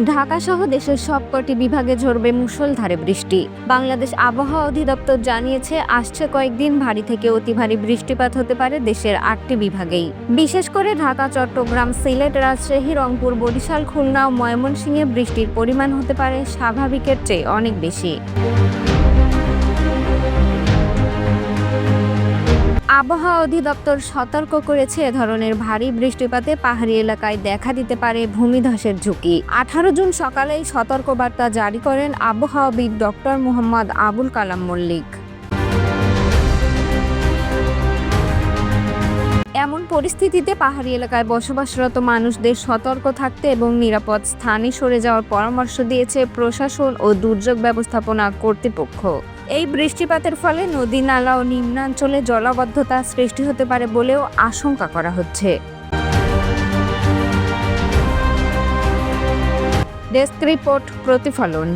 ঢাকা সহ দেশের সবকটি বিভাগে ঝরবে মুষলধারে বৃষ্টি। বাংলাদেশ আবহাওয়া অধিদপ্তর জানিয়েছে, আসছে কয়েকদিন ভারী থেকে অতি ভারী বৃষ্টিপাত হতে পারে দেশের 8টি বিভাগেই। বিশেষ করে ঢাকা, চট্টগ্রাম, সিলেট, রাজশাহী, রংপুর, বরিশাল, খুলনা ও ময়মনসিংহে বৃষ্টির পরিমাণ হতে পারে স্বাভাবিকের চেয়ে অনেক বেশি। আবহাওয়া অধিদপ্তর সতর্ক করেছে, এ ধরনের ভারী বৃষ্টিপাতে পাহাড়ি এলাকায় দেখা দিতে পারে ভূমিধসের ঝুঁকি। 18 জুন সকালেই সতর্কবার্তা জারি করেন আবহাওয়াবিদ ডক্টর মোহাম্মদ আবুল কালাম মল্লিক। এমন পরিস্থিতিতে পাহাড়ি এলাকায় বসবাসরত মানুষদের সতর্ক থাকতে এবং নিরাপদ স্থানে সরে যাওয়ার পরামর্শ দিয়েছে প্রশাসন ও দুর্যোগ ব্যবস্থাপনা কর্তৃপক্ষ। এই বৃষ্টিপাতের ফলে নদী, নালা ও নিম্নাঞ্চলে জলাবদ্ধতা সৃষ্টি হতে পারে বলেও আশঙ্কা করা হচ্ছে। ডেস্ক রিপোর্ট, প্রতিফলন।